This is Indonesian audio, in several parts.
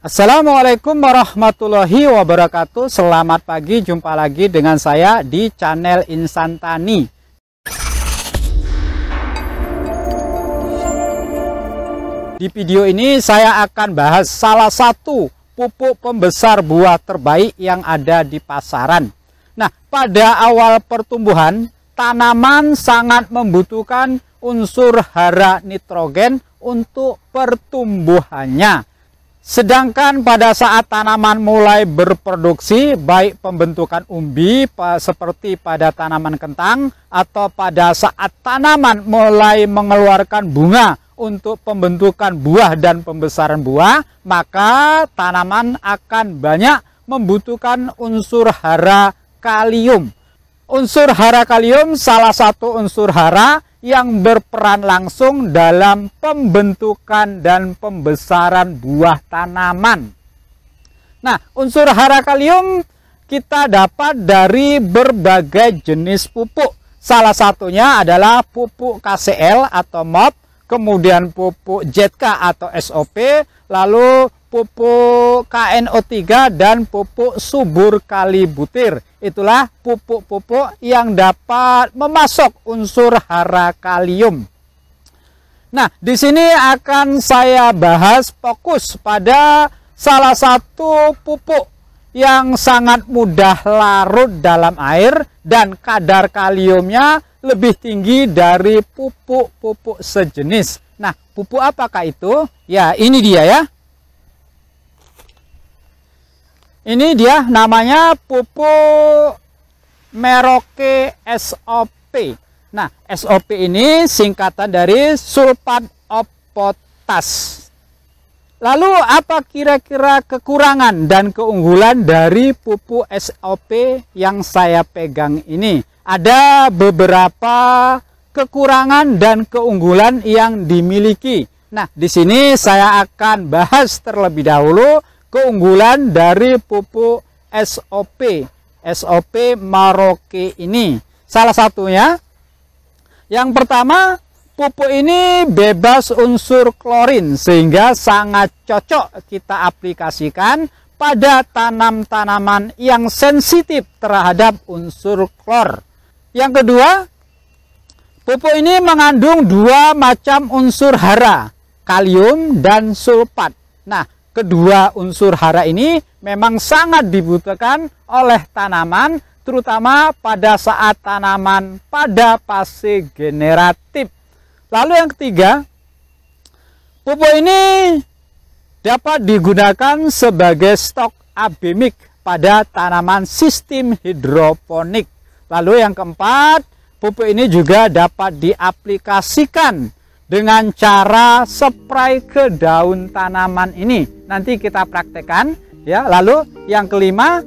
Assalamualaikum warahmatullahi wabarakatuh. Selamat pagi, jumpa lagi dengan saya di channel Insan Tani. Di video ini saya akan bahas salah satu pupuk pembesar buah terbaik yang ada di pasaran. Nah, pada awal pertumbuhan, tanaman sangat membutuhkan unsur hara nitrogen untuk pertumbuhannya. Sedangkan pada saat tanaman mulai berproduksi, baik pembentukan umbi seperti pada tanaman kentang atau pada saat tanaman mulai mengeluarkan bunga untuk pembentukan buah dan pembesaran buah, maka tanaman akan banyak membutuhkan unsur hara kalium. Unsur hara kalium salah satu unsur hara yang berperan langsung dalam pembentukan dan pembesaran buah tanaman. Nah, unsur hara kalium kita dapat dari berbagai jenis pupuk. Salah satunya adalah pupuk KCL atau MOP, kemudian pupuk ZK atau SOP, lalu pupuk KNO3 dan pupuk subur kalibutir. Itulah pupuk-pupuk yang dapat memasok unsur hara kalium. Nah, di sini akan saya bahas fokus pada salah satu pupuk yang sangat mudah larut dalam air dan kadar kaliumnya lebih tinggi dari pupuk-pupuk sejenis. Nah, pupuk apakah itu? Ya, ini dia ya. Ini dia namanya pupuk Merauke SOP. Nah, SOP ini singkatan dari sulfat of potas. Lalu apa kira-kira kekurangan dan keunggulan dari pupuk SOP yang saya pegang ini? Ada beberapa kekurangan dan keunggulan yang dimiliki. Nah, di sini saya akan bahas terlebih dahulu keunggulan dari pupuk SOP Merauke ini. Salah satunya, yang pertama, pupuk ini bebas unsur klorin sehingga sangat cocok kita aplikasikan pada tanaman yang sensitif terhadap unsur klor. Yang kedua, pupuk ini mengandung dua macam unsur hara, kalium dan sulfat. Nah, kedua unsur hara ini memang sangat dibutuhkan oleh tanaman, terutama pada saat tanaman pada fase generatif. Lalu yang ketiga, pupuk ini dapat digunakan sebagai stok abemik pada tanaman sistem hidroponik. Lalu yang keempat, pupuk ini juga dapat diaplikasikan dengan cara spray ke daun tanaman ini. Nanti kita praktekkan ya. Lalu yang kelima,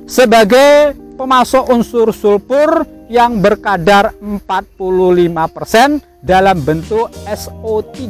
sebagai pemasok unsur sulfur yang berkadar 45% dalam bentuk SO3.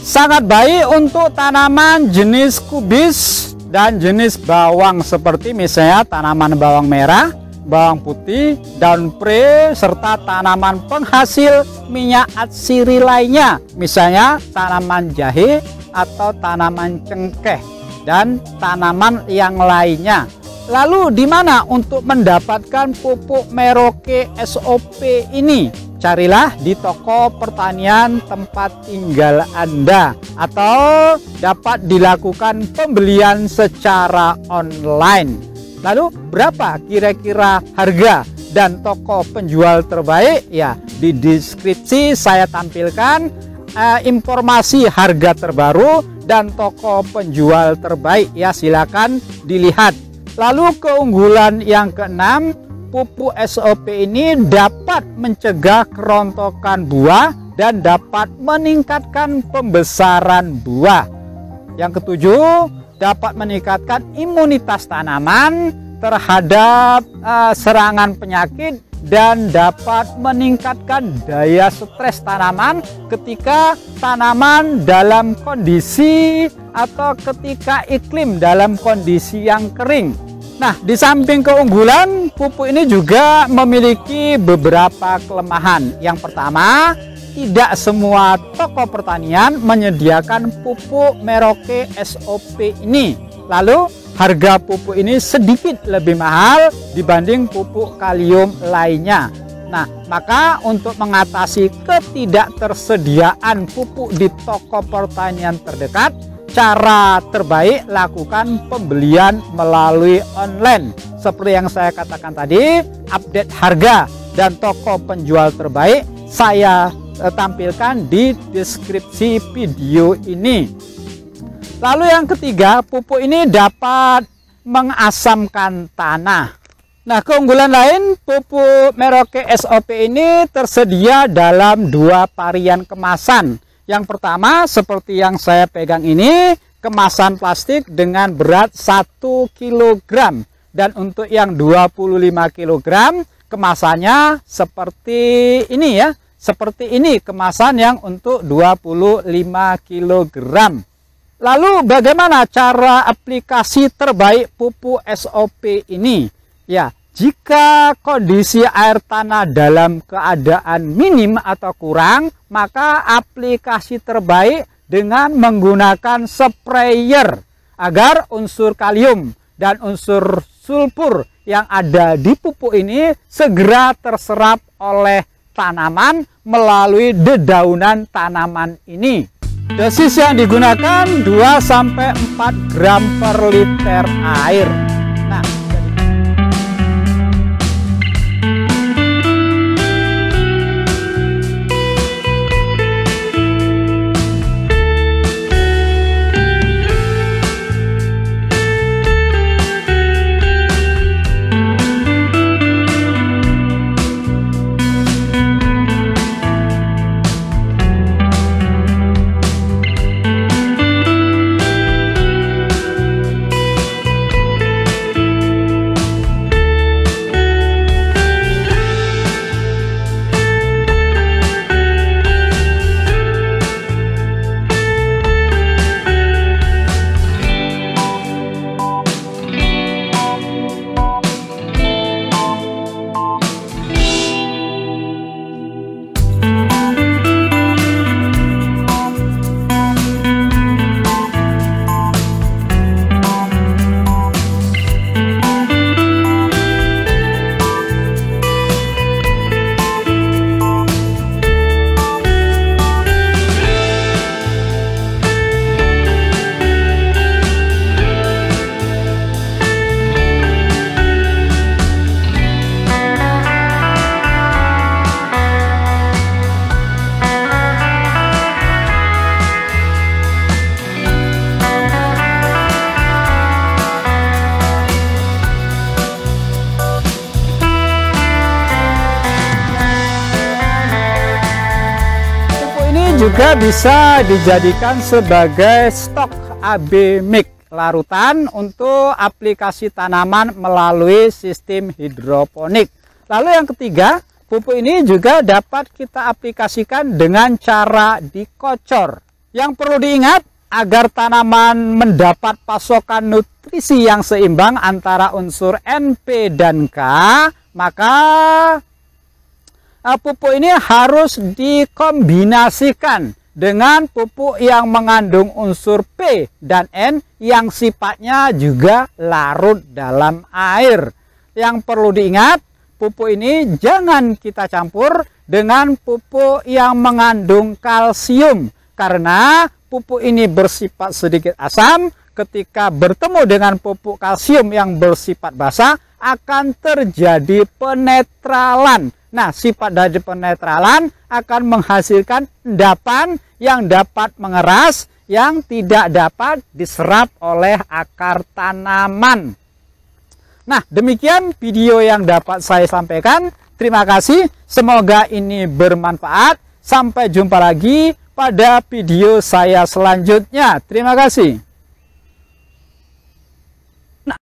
Sangat baik untuk tanaman jenis kubis dan jenis bawang seperti misalnya tanaman bawang merah, bawang putih, daun pre, serta tanaman penghasil minyak atsiri lainnya, misalnya tanaman jahe atau tanaman cengkeh dan tanaman yang lainnya. Lalu di mana untuk mendapatkan pupuk Merauke SOP ini? Carilah di toko pertanian tempat tinggal Anda atau dapat dilakukan pembelian secara online. Lalu berapa kira-kira harga dan toko penjual terbaik? Ya, di deskripsi saya tampilkan informasi harga terbaru dan toko penjual terbaik ya, silakan dilihat. Lalu keunggulan yang keenam, pupuk SOP ini dapat mencegah kerontokan buah dan dapat meningkatkan pembesaran buah. Yang ketujuh, dapat meningkatkan imunitas tanaman terhadap serangan penyakit dan dapat meningkatkan daya stres tanaman ketika tanaman dalam kondisi atau ketika iklim dalam kondisi yang kering. Nah, di samping keunggulan, pupuk ini juga memiliki beberapa kelemahan. Yang pertama, tidak semua toko pertanian menyediakan pupuk Merauke SOP ini. Lalu harga pupuk ini sedikit lebih mahal dibanding pupuk kalium lainnya. Nah, maka untuk mengatasi ketidaktersediaan pupuk di toko pertanian terdekat, cara terbaik lakukan pembelian melalui online. Seperti yang saya katakan tadi, update harga dan toko penjual terbaik saya tampilkan di deskripsi video ini. Lalu yang ketiga, pupuk ini dapat mengasamkan tanah. Nah, keunggulan lain pupuk Merauke SOP ini tersedia dalam 2 varian kemasan. Yang pertama seperti yang saya pegang ini, kemasan plastik dengan berat 1 kg. Dan untuk yang 25 kg kemasannya seperti ini ya. Seperti ini kemasan yang untuk 25 kg. Lalu bagaimana cara aplikasi terbaik pupuk SOP ini? Ya, jika kondisi air tanah dalam keadaan minim atau kurang, maka aplikasi terbaik dengan menggunakan sprayer agar unsur kalium dan unsur sulfur yang ada di pupuk ini segera terserap oleh tanaman melalui dedaunan tanaman ini. Dosis yang digunakan 2-4 gram per liter air. Nah, juga bisa dijadikan sebagai stok AB mix larutan untuk aplikasi tanaman melalui sistem hidroponik. Lalu yang ketiga, pupuk ini juga dapat kita aplikasikan dengan cara dikocor. Yang perlu diingat, agar tanaman mendapat pasokan nutrisi yang seimbang antara unsur NP dan K, maka pupuk ini harus dikombinasikan dengan pupuk yang mengandung unsur P dan N yang sifatnya juga larut dalam air. Yang perlu diingat, pupuk ini jangan kita campur dengan pupuk yang mengandung kalsium, karena pupuk ini bersifat sedikit asam. Ketika bertemu dengan pupuk kalsium yang bersifat basa, akan terjadi penetralan. Nah, sifat dari penetralan akan menghasilkan endapan yang dapat mengeras, yang tidak dapat diserap oleh akar tanaman. Nah, demikian video yang dapat saya sampaikan. Terima kasih, semoga ini bermanfaat. Sampai jumpa lagi pada video saya selanjutnya. Terima kasih.